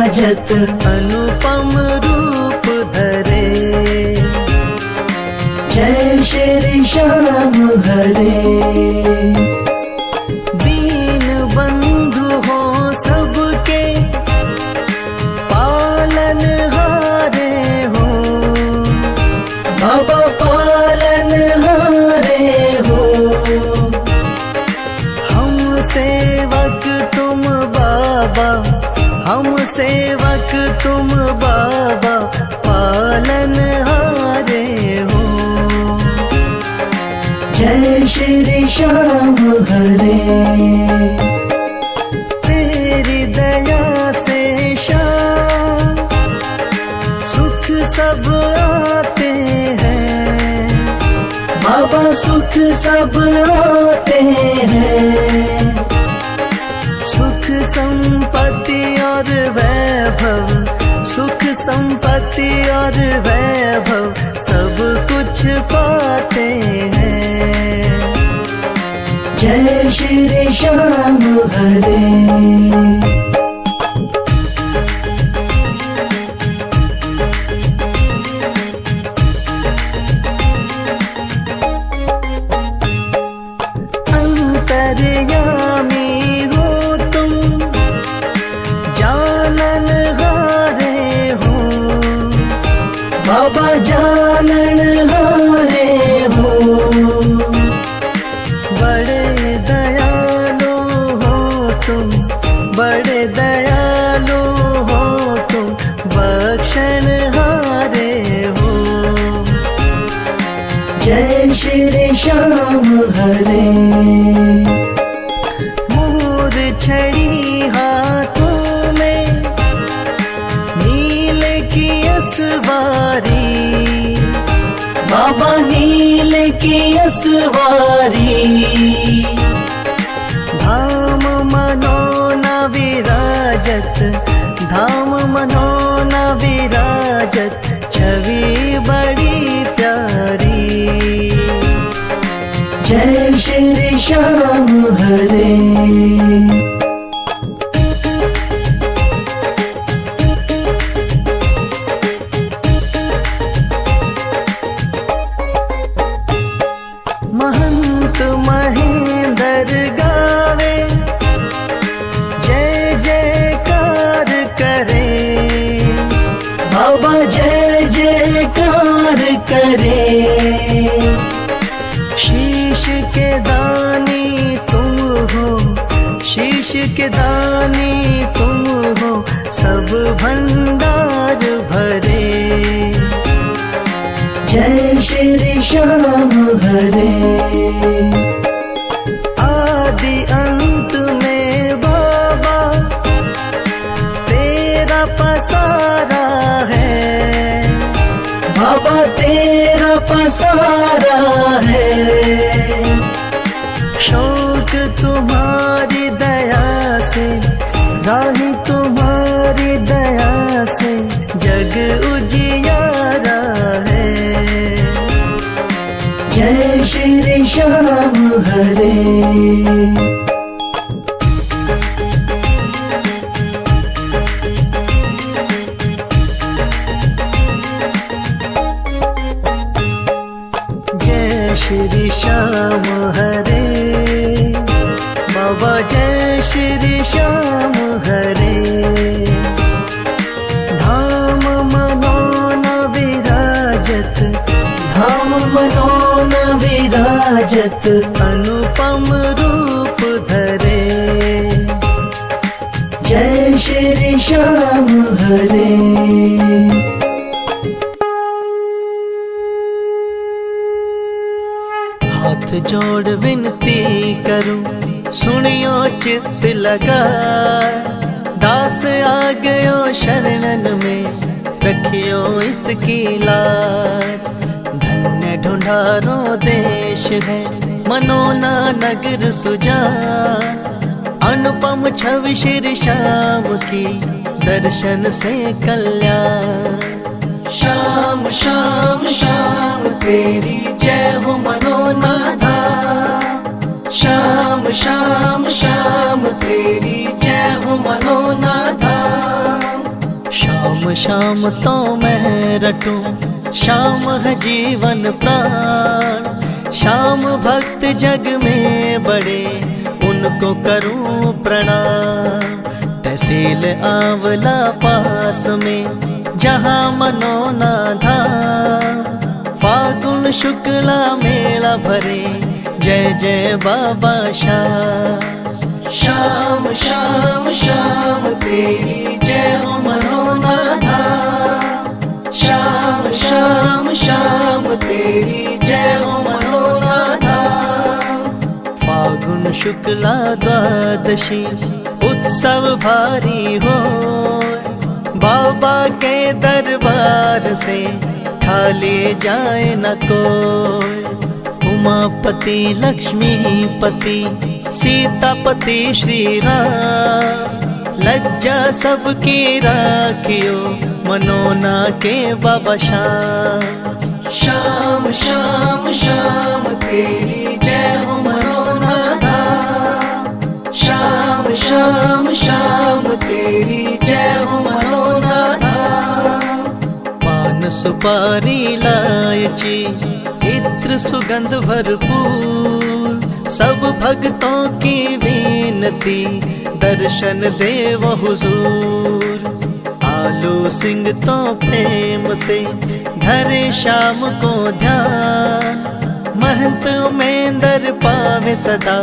विराजत अनुपम रूप धरे। जय श्री श्याम हरे। दीन बंधु हो सबके पालन हारे हो। बाबा पालन हारे हो। हम सेवक तुम बाबा, हम सेवक तुम बाबा पालन हारे हो। जय श्री श्याम हरे। तेरी दया से श्याम सुख सब आते हैं। बाबा सुख सब आते हैं। सुख संपत्ति और वैभव, सुख संपत्ति और वैभव सब कुछ पाते हैं। जय श्री श्याम हरे। बाबा जानन हारे हो। बड़े दयालु हो तुम, बड़े दयालु हो तुम, बख्शन हारे हो। जय श्री श्याम हरे। मोर छड़ी हाथों में नील की असवारी। बाबा नील की असवारी। धाम मनोना विराजत, धाम मनोना विराजत, छवि बड़ी प्यारी। जय श्री श्याम हरे। महंत महेंद्र गावे जय जयकार करे। बाबा जय जयकार करे। शीश के दानी तुम हो, शीश के दानी तुम हो, सब भंडार भरे। जय श्री श्याम हरे। आदि अंत में बाबा तेरा पसारा है। बाबा तेरा पसारा है। शौक तुम्हारी दया से, राही तुम्हारी दया से जग उजियारा है। जय श्री श्याम हरे। जय श्री श्याम हरे। बाबा जय श्री श्याम हरे। धाम मनोना विराजत, धाम मनोना विराजत अनुपम रूप धरे। जय श्री श्याम हरे। हाथ जोड़ विनती करूं, सुनियो चित्त लगा। दास आ गयो शरणन में, रखियो इसकी लाज। धन्य ढूंढारो देश है, मनोना नगर सुजान। अनुपम छवि श्री श्याम की, दर्शन से कल्याण। श्याम श्याम श्याम तेरी जय हो मनोना धाम। श्याम श्याम श्याम तेरी जय हो मनोना धाम। शाम शाम तो मैं रटूं, शाम है जीवन प्राण। शाम भक्त जग में बड़े, उनको करूं प्रणाम। तहसील आंवला पास में, जहाँ मनोना धाम। फागुन शुक्ला मेला भरे, जय जय बाबा श्याम। शाम शाम शाम तेरी जय हो मनोना धाम। शाम शाम शाम तेरी जय हो मनोना धाम। फागुन शुक्ला द्वादशी उत्सव भारी हो, बाबा के दरबार से खाली जाए न कोई। उमापति लक्ष्मीपति सीतापति श्री राम, लज्जा सबकी राखियो मनोना के बाबा श्याम। शाम शाम शाम तेरी जय हो मनोना धाम। शाम शाम शाम तेरी जय हो मनोना धाम। पान सुपारी इलायची इत्र सुगंध भरपूर, सब भक्तों की विनती दर्शन देव हुजूर। आलू सिंह तो प्रेम से धरे शाम को ध्यान, महंत उमेंदर पावे सदा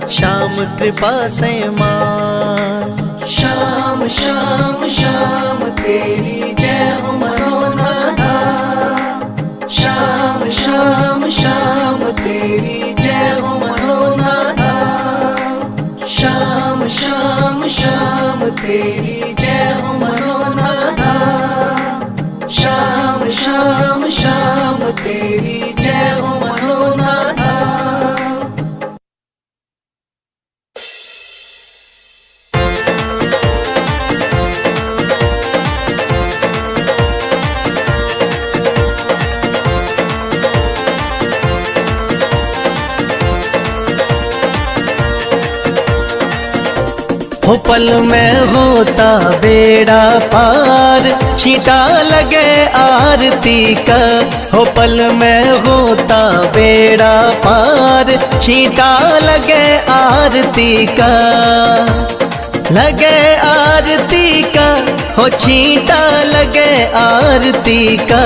श्याम कृपा से मान। शाम शाम शाम तेरी जय हो मनोना धाम। शाम शाम शाम तेरी जय हो मनोना धाम। शाम शाम शाम तेरी जय हो मनोना धाम। शाम शाम शाम तेरी जय हो मनोना धाम। हो पल में होता बेड़ा पार, छींटा लगे आरती का। हो पल में होता बेड़ा पार, छींटा लगे आरती का। लगे आरती का, हो छींटा लगे आरती का।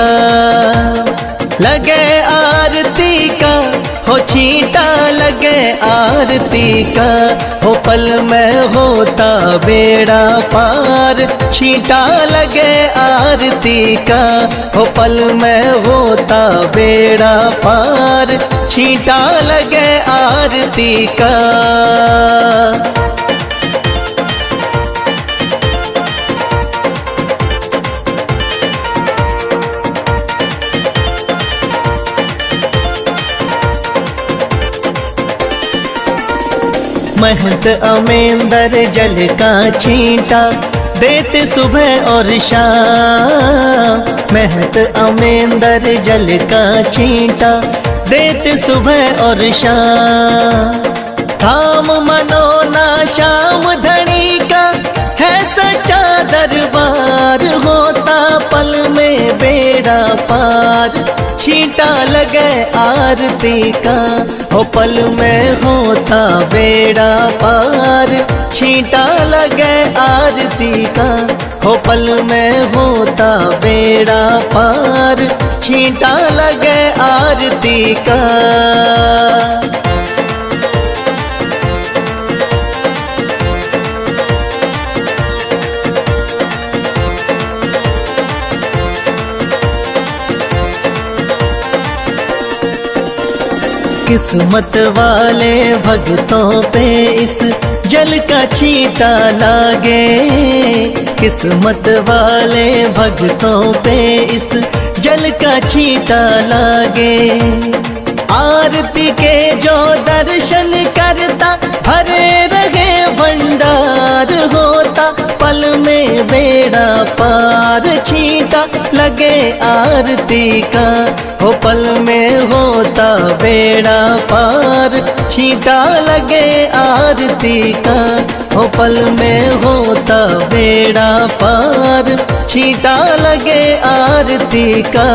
लगे आरती का, हो छींटा लगे आरती का। हो पल में होता बेड़ा पार, छींटा लगे आरती का। हो पल में होता बेड़ा पार, छींटा लगे आरती का। महंत अमेंदर जल का छींटा देते सुबह और शाम। महंत अमेंदर जल का छींटा देते सुबह और शाम। धाम मनोना श्याम धनी का है सच्चा दरबार, होता पल में बेड़ा पार, छींटा लगे आरती का। हो पल में होता बेड़ा पार, छींटा लगे आरती का। हो पल में होता बेड़ा पार, छींटा लगे आरती का। किस्मत वाले भक्तों पे इस जल का छींटा लागे। किस्मत वाले भक्तों पे इस जल का छींटा लागे। आरती के जो दर्शन करता भरे रहे भंडार, होता पल में बेड़ा पार, छींटा लगे आरती का। हो पल में होता बेड़ा पार, छींटा लगे आरती का। हो पल में होता बेड़ा पार, छींटा लगे आरती का।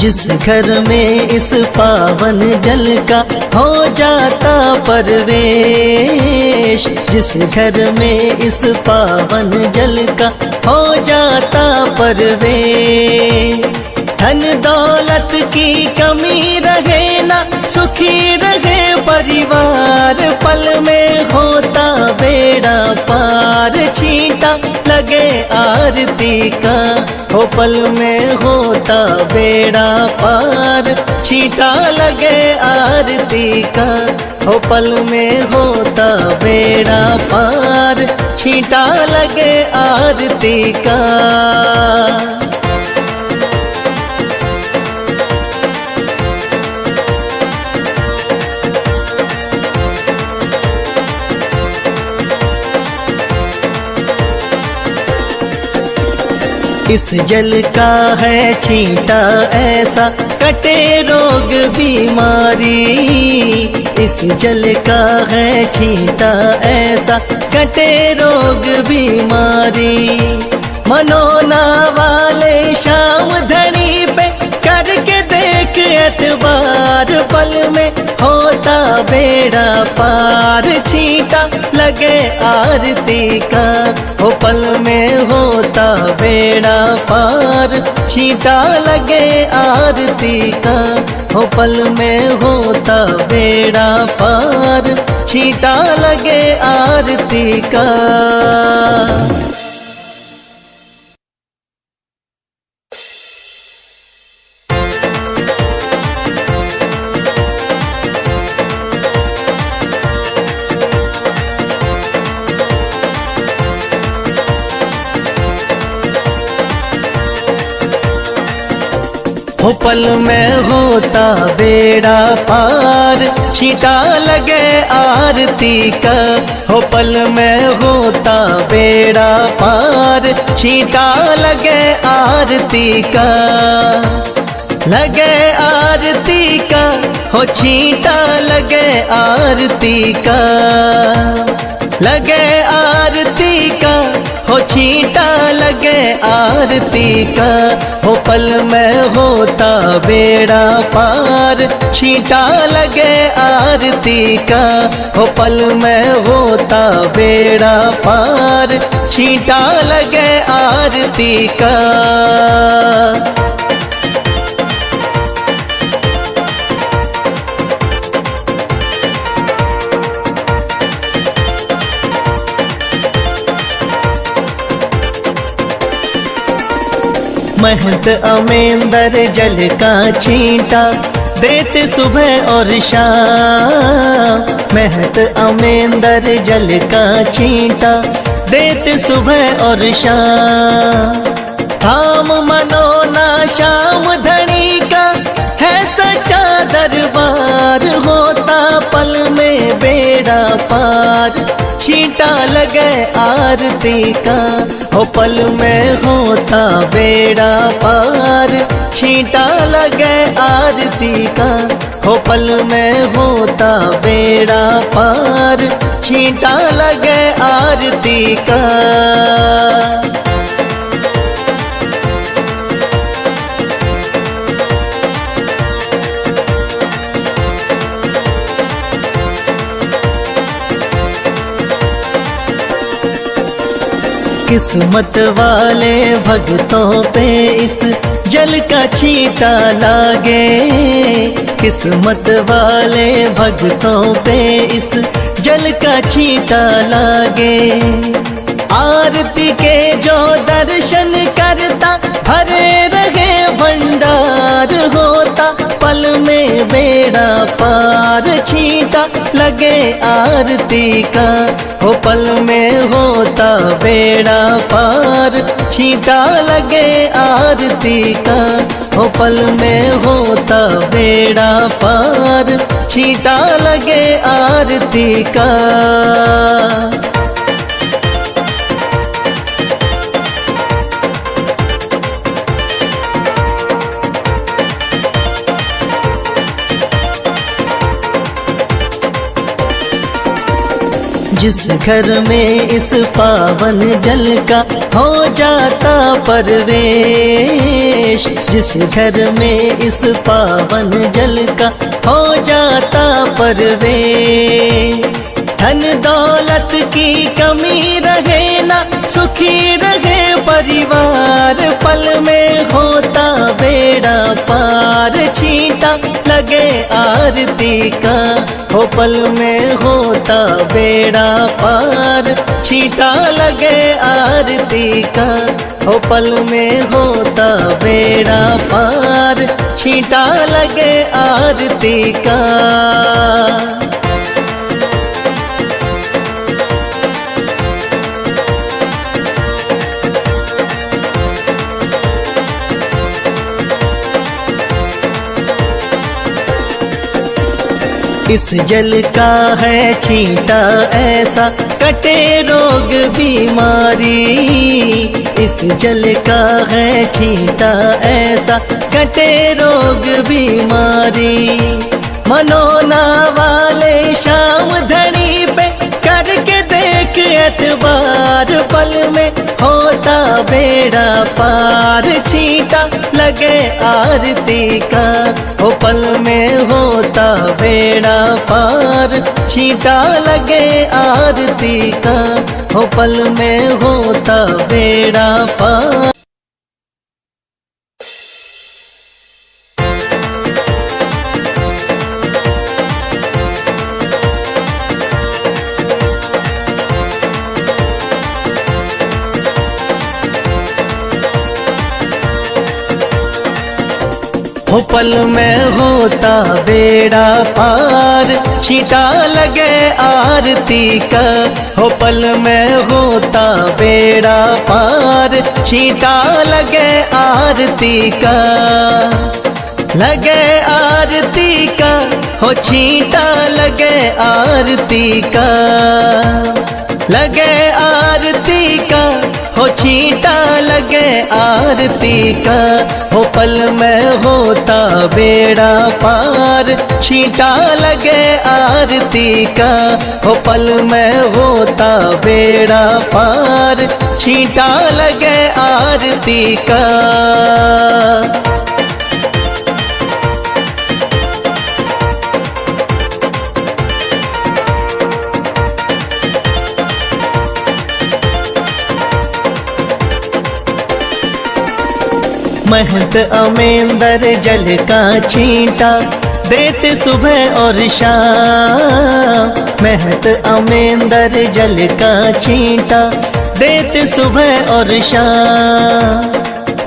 जिस घर में इस पावन जल का हो जाता परवेश, जिस घर में इस पावन जल का हो जाता परवेश। धन दौलत की कमी रहे ना, सुखी रहे परिवार, पल में होता बेड़ा पार, छींटा लगे आरती का। हो पल में होता बेड़ा पार, छींटा लगे आरती का। हो पल में होता बेड़ा पार, छींटा लगे आरती का। इस जल का है छींटा ऐसा, कटे रोग बीमारी। इस जल का है छींटा ऐसा, कटे रोग बीमारी। मनोना वाले शाम धनी पे करके देख एतबार, पल में होता बेड़ा पार, छींटा लगे आरती का। हो पल में होता बेड़ा पार, छींटा लगे आरती का। हो पल में होता बेड़ा पार, छींटा लगे आरती का। हो पल में होता बेड़ा पार, छींटा लगे आरती का। हो पल में होता बेड़ा पार, छींटा लगे आरती का। लगे आरती का, हो छींटा लगे आरती का। लगे आरती का, हो छींटा लगे आरती का। हो पल में होता बेड़ा पार, छींटा लगे आरती का। हो पल में होता बेड़ा पार, छींटा लगे आरती का। महंत अमेंदर जल का छींटा देते सुबह और शाम। महंत अमेंदर जल का छींटा देते सुबह और शाम। धाम मनोना श्याम धनी का है सच्चा दरबार, होता पल में बेड़ा पार, छींटा लगे आरती का। हो पल में होता बेड़ा पार, छींटा लगे आरती का। हो पल में होता बेड़ा पार, छींटा लगे आरती का। किस्मत वाले भक्तों पे इस जल का छींटा लागे। किस्मत वाले भक्तों पे इस जल का छींटा लागे। आरती के जो दर्शन करता भरे रहे भंडार, होता पल में बेड़ा पार, छींटा लगे आरती का। हो पल में होता बेड़ा पार, छींटा लगे आरती का। हो हो पल में होता बेड़ा पार, छींटा लगे आरती का। जिस घर में इस पावन जल का हो जाता परवेश, जिस घर में इस पावन जल का हो जाता परवेश, धन दौलत की कमी रहे ना, सुखी रहे परिवार, पल में होता बेड़ा पार, छींटा लगे आरती का। हो पल में होता बेड़ा पार, छींटा लगे आरती का। हो पल में होता बेड़ा पार, छींटा लगे आरती का। इस जल का है छींटा ऐसा, कटे रोग बीमारी। इस जल का है छींटा ऐसा, कटे रोग बीमारी। मनोना वाले शाम धनी पे करके देख एतबार, पल में होता बेड़ा पार, छींटा लगे आरती का। हो पल में होता बेड़ा पार, छींटा लगे आरती का। हो पल में होता बेड़ा पार। हो पल में होता बेड़ा पार, छींटा लगे आरती का। हो पल में होता बेड़ा पार, छींटा लगे आरती का। लगे आरती का, हो छींटा लगे आरती का। लगे आरती का, हो छींटा लगे आरती का। हो पल में होता बेड़ा पार, छींटा लगे आरती का। हो पल में होता बेड़ा पार, छींटा लगे आरती का। महंत अमेंदर जल का छींटा देते सुबह और शाम। महंत अमेंदर जल का छींटा देते सुबह और शाम।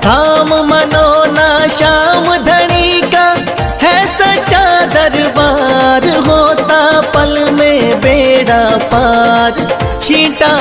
धाम मनोना श्याम धनी का है सच्चा दरबार, होता पल में बेड़ा पार, छींटा